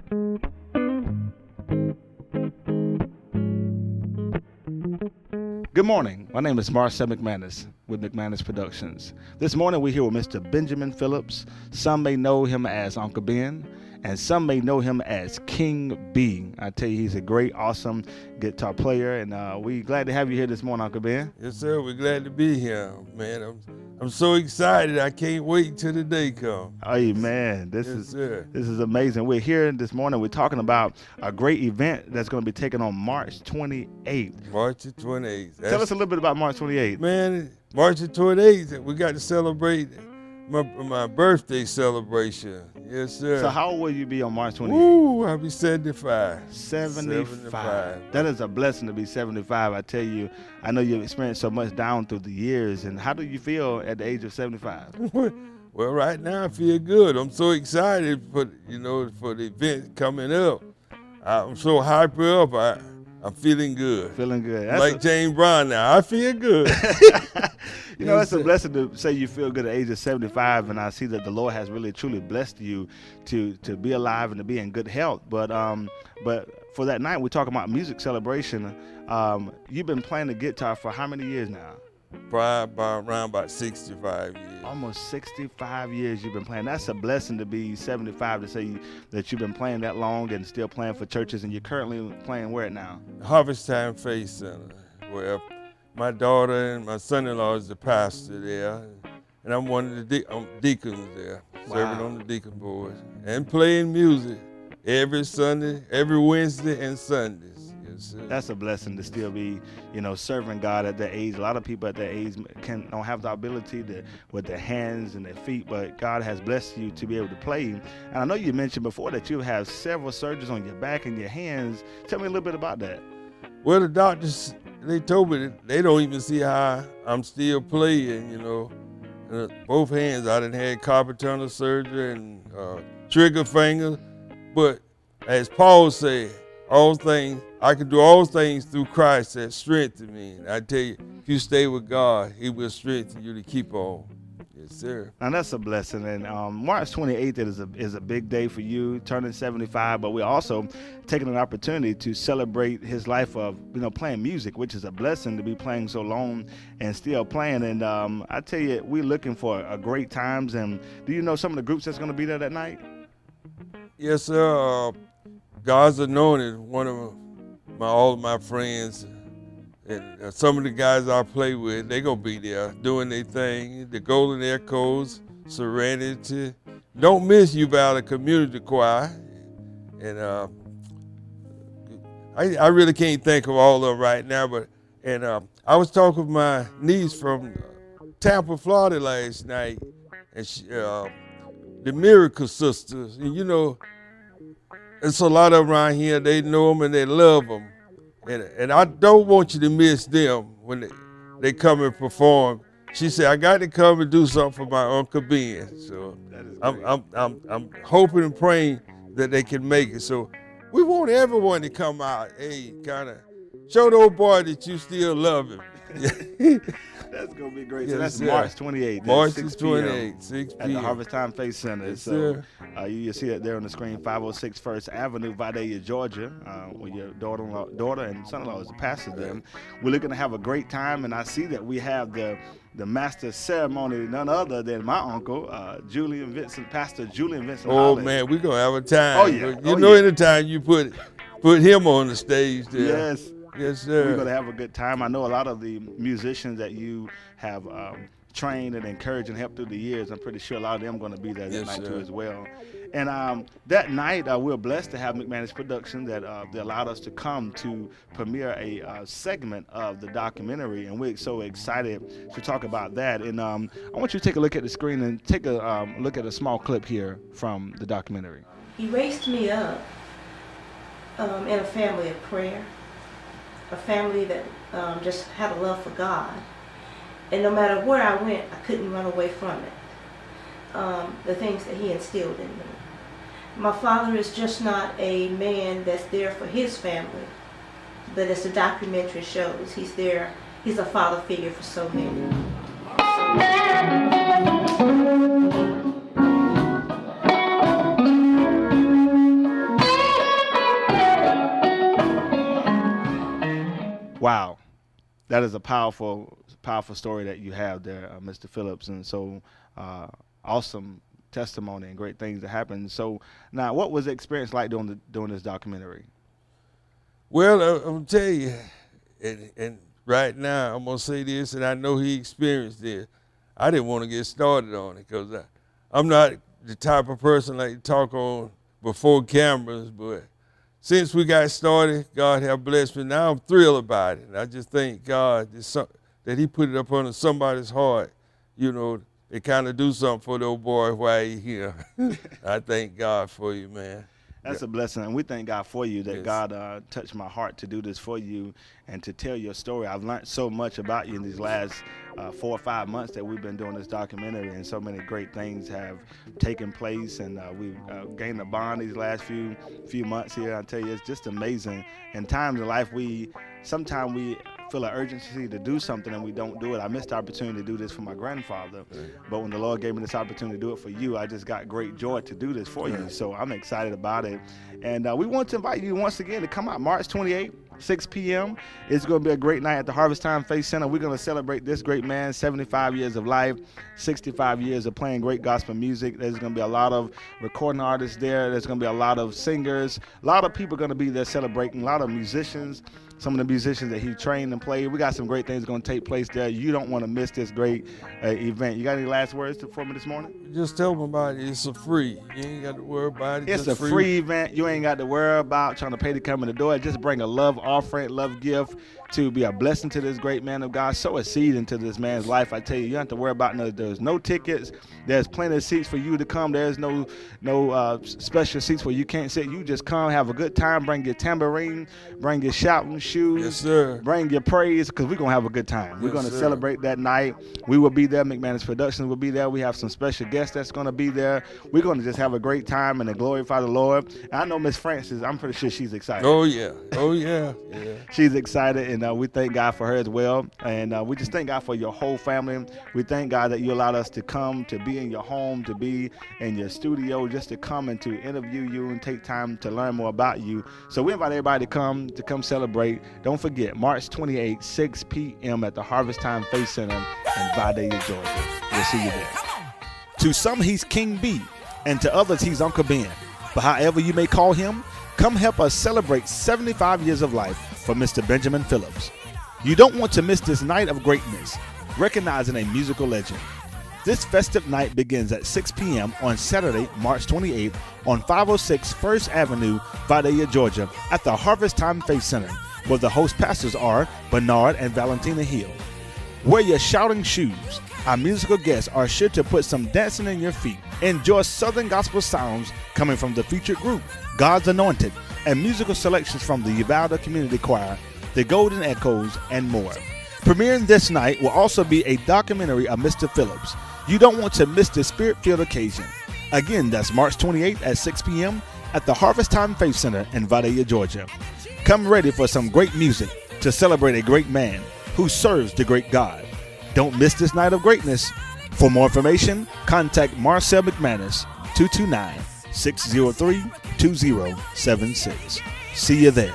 Good morning. My name is Marcel McManus with McManus Productions. This morning we're here with Mr. Benjamin Phillips. Some may know him as Uncle Ben, and some may know him as King B. I tell you, he's a great, awesome guitar player, and we're glad to have you here this morning, Uncle Ben. Yes, sir. We're glad to be here, man. I'm so excited. I can't wait till the day comes. Oh, man, this is amazing. We're here this morning. We're talking about a great event that's going to be taken on March 28th. March the 28th. Tell us a little bit about March 28th. Man, March the 28th, we got to celebrate my birthday celebration. Yes, sir. So how old will you be on March 28th? Ooh, I'll be 75. 75. That is a blessing to be 75. I tell you, I know you've experienced so much down through the years. And how do you feel at the age of 75? Well, right now I feel good. I'm so excited for the event coming up. I'm so hyper up. I'm feeling good. Feeling good. That's like James Brown now. I feel good. It's a blessing to say you feel good at the age of 75, and I see that the Lord has really truly blessed you to be alive and to be in good health. But for that night, we're talking about music celebration. You've been playing the guitar for how many years now? Around about 65 years. Almost 65 years you've been playing. That's a blessing to be 75, to say that you've been playing that long and still playing for churches, and you're currently playing where now? Harvest Time Faith Center, where my daughter and my son-in-law is the pastor there, and I'm one of the deacons there, serving on the deacon board, and playing music every Sunday, every Wednesday and Sundays. That's a blessing to still be, serving God at that age. A lot of people at that age don't have the ability to, with their hands and their feet, but God has blessed you to be able to play. And I know you mentioned before that you have several surgeries on your back and your hands. Tell me a little bit about that. Well, the doctors, they told me that they don't even see how I'm still playing, both hands. I done had carpal tunnel surgery and trigger finger, but as Paul said, I can do all things through Christ that strengthen me. And I tell you, if you stay with God, He will strengthen you to keep on. Yes, sir. And that's a blessing. And March 28th is a big day for you, turning 75. But we're also taking an opportunity to celebrate his life of playing music, which is a blessing to be playing so long and still playing. And I tell you, we're looking for a great times. And do you know some of the groups that's going to be there that night? Yes, sir. God's Anointed, one of all of my friends, and some of the guys I play with, they're going to be there doing their thing. The Golden Echoes, Serenity. Don't miss you Valley Community Choir. And I really can't think of all of them right now, but I was talking with my niece from Tampa, Florida last night, and she, the Miracle Sisters, and it's a lot of them around here. They know them and they love them. And I don't want you to miss them when they come and perform. She said, I got to come and do something for my Uncle Ben. So I'm hoping and praying that they can make it. So we want everyone to come out. Hey, kind of show the old boy that you still love him. That's going to be great. So that's March 28th. March 28th, 6 p.m. At the Harvest Time Faith Center. Yes, so you see it there on the screen, 506 First Avenue, Vidalia, Georgia, where your daughter and son-in-law is the pastor there. We're looking to have a great time, and I see that we have the master ceremony, none other than my uncle, Pastor Julian Vincent Oh, Holland. man, we're going to have a time. Oh, yeah. Anytime you put him on the stage there. Yes. Yes, sir. We're going to have a good time. I know a lot of the musicians that you have trained and encouraged and helped through the years. I'm pretty sure a lot of them are going to be there that night too as well. And that night, we're blessed to have McManus Productions that they allowed us to come to premiere a segment of the documentary, and we're so excited to talk about that. And I want you to take a look at the screen and take a look at a small clip here from the documentary. He raised me up in a family of prayer, a family that just had a love for God. And no matter where I went, I couldn't run away from it. The things that he instilled in me. My father is just not a man that's there for his family, but as the documentary shows, he's there. He's a father figure for so many. That is a powerful story that you have there, Mr. Phillips, and so awesome testimony and great things that happened. So now, what was the experience like doing this documentary? Well, I'm gonna tell you, and right now I'm gonna say this, and I know he experienced this. I didn't want to get started on it because I'm not the type of person like to talk on before cameras, but since we got started, God have blessed me. Now I'm thrilled about it. And I just thank God that he put it up under somebody's heart, to kind of do something for the old boy while he's here. I thank God for you, man. That's a blessing, and we thank God for you that God touched my heart to do this for you and to tell your story. I've learned so much about you in these last 4 or 5 months that we've been doing this documentary, and so many great things have taken place, and we've gained a bond these last few months here. I tell you, it's just amazing. In times of life, sometimes we feel an urgency to do something and we don't do it. I missed the opportunity to do this for my grandfather, but when the Lord gave me this opportunity to do it for you, I just got great joy to do this for you. So I'm excited about it. And we want to invite you once again to come out March 28th, 6 p.m. It's going to be a great night at the Harvest Time Faith Center. We're going to celebrate this great man, 75 years of life, 65 years of playing great gospel music. There's going to be a lot of recording artists there. There's going to be a lot of singers. A lot of people are going to be there celebrating, a lot of musicians. Some of the musicians that he trained and played. We got some great things going to take place there. You don't want to miss this great event. You got any last words for me this morning? Just tell them about it. It's a free. You ain't got to worry about it. It's a free event. You ain't got to worry about trying to pay to come in the door. Just bring a love offering, love gift to be a blessing to this great man of God. Sow a seed into this man's life. I tell you, you don't have to worry about there's no tickets. There's plenty of seats for you to come. There's no special seats where you can't sit. You just come, have a good time. Bring your tambourine. Bring your shouting shoes. Yes, sir. Bring your praise, because we're going to have a good time. We're going to celebrate that night. We will be there. McManus Productions will be there. We have some special guests that's going to be there. We're going to just have a great time and to glorify the Lord. And I know Miss Francis, I'm pretty sure she's excited. Oh, yeah. Oh, yeah. Yeah. She's excited, and we thank God for her as well. And we just thank God for your whole family. We thank God that you allowed us to come, to be in your home, to be in your studio, just to come and to interview you and take time to learn more about you. So we invite everybody to come celebrate. Don't forget, March 28th, 6 p.m. at the Harvest Time Faith Center in Vidalia, Georgia. We'll see you there. To some, he's King B, and to others, he's Uncle Ben. But however you may call him, come help us celebrate 75 years of life for Mr. Benjamin Phillips. You don't want to miss this night of greatness, recognizing a musical legend. This festive night begins at 6 p.m. on Saturday, March 28th on 506 First Avenue, Vidalia, Georgia, at the Harvest Time Faith Center, where the host pastors are Bernard and Valentina Hill. Wear your shouting shoes. Our musical guests are sure to put some dancing in your feet. Enjoy Southern gospel sounds coming from the featured group, God's Anointed, and musical selections from the Uvalde Community Choir, the Golden Echoes, and more. Premiering this night will also be a documentary of Mr. Phillips. You don't want to miss this spirit-filled occasion. Again, that's March 28th at 6 p.m. at the Harvest Time Faith Center in Vidalia, Georgia. Come ready for some great music to celebrate a great man who serves the great God. Don't miss this night of greatness. For more information, contact Marcel McManus, 229-603-2076. See you there.